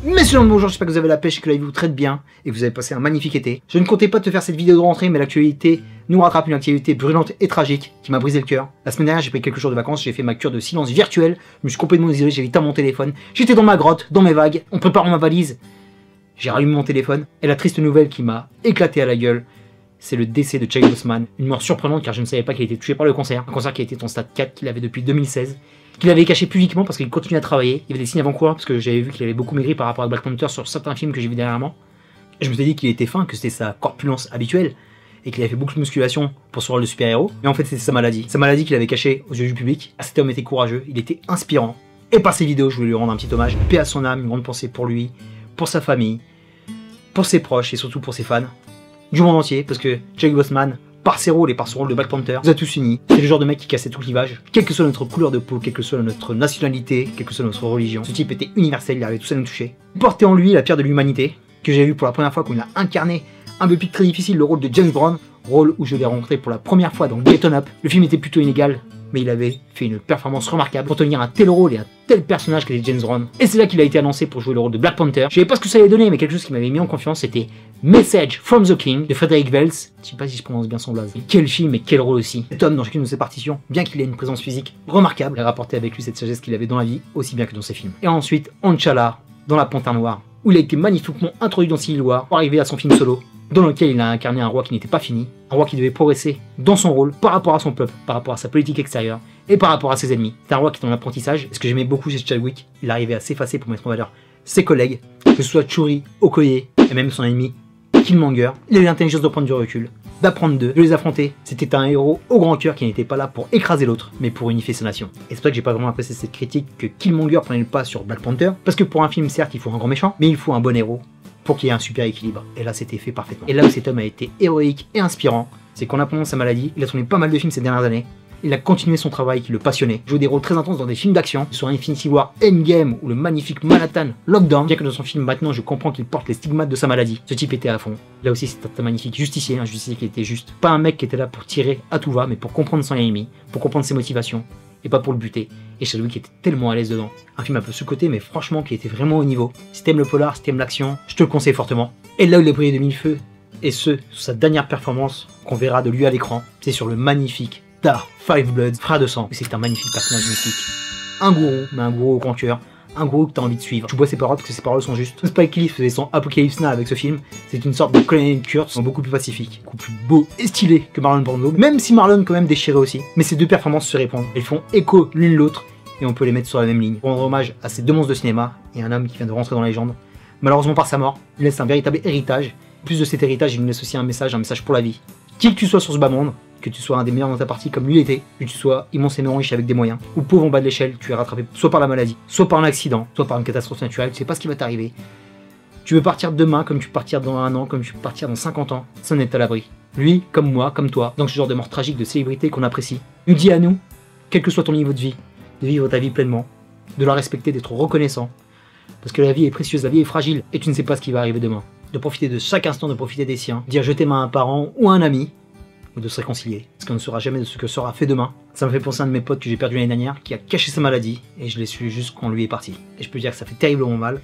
Messieurs, bonjour, j'espère que vous avez la pêche et que la vie vous traite bien et que vous avez passé un magnifique été. Je ne comptais pas te faire cette vidéo de rentrée, mais l'actualité nous rattrape, une actualité brûlante et tragique qui m'a brisé le cœur. La semaine dernière, j'ai pris quelques jours de vacances, j'ai fait ma cure de silence virtuel, je me suis complètement isolé, j'ai éteint mon téléphone, j'étais dans ma grotte, dans mes vagues, en préparant ma valise. J'ai rallumé mon téléphone et la triste nouvelle qui m'a éclaté à la gueule, c'est le décès de Chadwick Boseman. Une mort surprenante car je ne savais pas qu'il était touché par le cancer. Un cancer qui était en stade 4, qu'il avait depuis 2016. Qu'il avait caché publiquement parce qu'il continuait à travailler. Il y avait des signes avant-coureurs parce que j'avais vu qu'il avait beaucoup maigri par rapport à Black Panther sur certains films que j'ai vu dernièrement. Et je me suis dit qu'il était fin, que c'était sa corpulence habituelle et qu'il avait fait beaucoup de musculation pour ce rôle de super-héros. Mais en fait c'était sa maladie. Sa maladie qu'il avait cachée aux yeux du public. Cet homme était courageux, il était inspirant. Et par ces vidéos, je voulais lui rendre un petit hommage. Paix à son âme, une grande pensée pour lui, pour sa famille, pour ses proches et surtout pour ses fans du monde entier, parce que Chadwick Boseman, par ses rôles et par son rôle de Black Panther, nous a tous unis. C'est le genre de mec qui cassait tout clivage, quelle que soit notre couleur de peau, quelle que soit notre nationalité, quelle que soit notre religion. Ce type était universel, il arrivait tous à nous toucher. Il portait en lui la pierre de l'humanité, que j'ai vu pour la première fois quand il a incarné un biopic très difficile, le rôle de James Brown, rôle où je l'ai rencontré pour la première fois dans Get On Up. Le film était plutôt inégal, mais il avait fait une performance remarquable pour tenir un tel rôle et un tel personnage qu'était James Brown. Et c'est là qu'il a été annoncé pour jouer le rôle de Black Panther. Je savais pas ce que ça allait donner, mais quelque chose qui m'avait mis en confiance, c'était Message from the King de Frederick Wells. Je sais pas si je prononce bien son blaze. Quel film et quel rôle aussi. Cet homme dans chacune de ses partitions, bien qu'il ait une présence physique remarquable, il a rapporté avec lui cette sagesse qu'il avait dans la vie, aussi bien que dans ses films. Et ensuite, T'Challa dans La Panthère Noire, où il a été magnifiquement introduit dans Civil War pour arriver à son film solo, dans lequel il a incarné un roi qui n'était pas fini, un roi qui devait progresser dans son rôle par rapport à son peuple, par rapport à sa politique extérieure et par rapport à ses ennemis. C'est un roi qui est en apprentissage, et ce que j'aimais beaucoup chez Chadwick, il arrivait à s'effacer pour mettre en valeur ses collègues, que ce soit Shuri, Okoye et même son ennemi Killmonger. Il a eu l'intelligence de prendre du recul, d'apprendre d'eux, de les affronter. C'était un héros au grand cœur qui n'était pas là pour écraser l'autre, mais pour unifier sa nation. Et c'est pour ça que j'ai pas vraiment apprécié cette critique que Killmonger prenait le pas sur Black Panther, parce que pour un film certes il faut un grand méchant, mais il faut un bon héros pour qu'il y ait un super équilibre. Et là c'était fait parfaitement. Et là où cet homme a été héroïque et inspirant, c'est qu'en apprenant sa maladie, il a tourné pas mal de films ces dernières années. Il a continué son travail qui le passionnait, joué des rôles très intenses dans des films d'action, sur Infinity War Endgame ou le magnifique Manhattan Lockdown. Bien que dans son film maintenant je comprends qu'il porte les stigmates de sa maladie, ce type était à fond. Là aussi c'était un magnifique justicier, un justicier qui était juste. Pas un mec qui était là pour tirer à tout va, mais pour comprendre son ennemi, pour comprendre ses motivations, et pas pour le buter. Et Chadwick était tellement à l'aise dedans. Un film un peu sous-coté, mais franchement qui était vraiment au niveau. Si t'aimes le polar, si t'aimes l'action, je te le conseille fortement. Et là où il a brillé de mille feux, et ce, sur sa dernière performance qu'on verra de lui à l'écran, c'est sur le magnifique Dar Five Bloods, frère de sang. C'est un magnifique personnage mystique. Un gourou, mais un gourou au grand cœur. Un gourou que t'as envie de suivre. Tu bois ses paroles parce que ses paroles sont justes. Spike Lee faisait son Apocalypse Now avec ce film. C'est une sorte de Colonel Kurtz, beaucoup plus pacifique, beaucoup plus beau et stylé que Marlon Brando. Même si Marlon quand même déchirait aussi. Mais ces deux performances se répondent. Elles font écho l'une l'autre et on peut les mettre sur la même ligne. Pour rendre hommage à ces deux monstres de cinéma et un homme qui vient de rentrer dans la légende. Malheureusement par sa mort, il laisse un véritable héritage. Plus de cet héritage, il nous laisse aussi un message pour la vie. Qui que tu sois sur ce bas monde, que tu sois un des meilleurs dans ta partie comme lui l'était, que tu sois immensément riche avec des moyens, ou pauvre en bas de l'échelle, tu es rattrapé soit par la maladie, soit par un accident, soit par une catastrophe naturelle, tu sais pas ce qui va t'arriver. Tu veux partir demain comme tu peux partir dans un an, comme tu peux partir dans 50 ans, sans être à l'abri. Lui, comme moi, comme toi, dans ce genre de mort tragique de célébrité qu'on apprécie, nous dit à nous, quel que soit ton niveau de vie, de vivre ta vie pleinement, de la respecter, d'être reconnaissant. Parce que la vie est précieuse, la vie est fragile, et tu ne sais pas ce qui va arriver demain. De profiter de chaque instant, de profiter des siens, dire je t'aime à un parent ou à un ami, ou de se réconcilier, parce qu'on ne saura jamais de ce que sera fait demain. Ça me fait penser à un de mes potes que j'ai perdu l'année dernière, qui a caché sa maladie, et je l'ai su juste quand lui est parti. Et je peux dire que ça fait terriblement mal.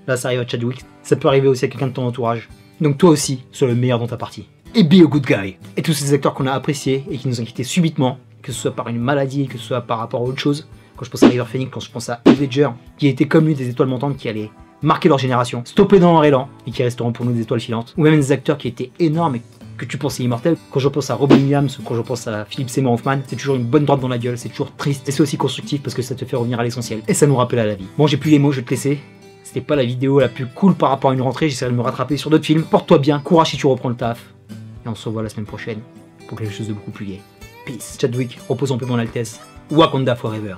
Là ça arrive à Chadwick, ça peut arriver aussi à quelqu'un de ton entourage. Donc toi aussi, sois le meilleur dans ta partie. Et be a good guy. Et tous ces acteurs qu'on a appréciés et qui nous ont quittés subitement, que ce soit par une maladie, que ce soit par rapport à autre chose. Quand je pense à River Phoenix, quand je pense à Heath Ledger, qui étaient comme lui des étoiles montantes qui allaient marquer leur génération, stopper dans leur élan, et qui resteront pour nous des étoiles filantes. Ou même des acteurs qui étaient énormes et que tu pensais immortels. Quand je pense à Robin Williams ou quand je pense à Philip Seymour Hoffman, c'est toujours une bonne droite dans la gueule, c'est toujours triste, et c'est aussi constructif parce que ça te fait revenir à l'essentiel. Et ça nous rappelle à la vie. Bon, j'ai plus les mots, je vais te laisser. C'était pas la vidéo la plus cool par rapport à une rentrée, j'essaierai de me rattraper sur d'autres films. Porte-toi bien, courage si tu reprends le taf. Et on se revoit la semaine prochaine pour quelque chose de beaucoup plus gai. Peace. Chadwick, repose en paix mon Altesse. Wakanda forever.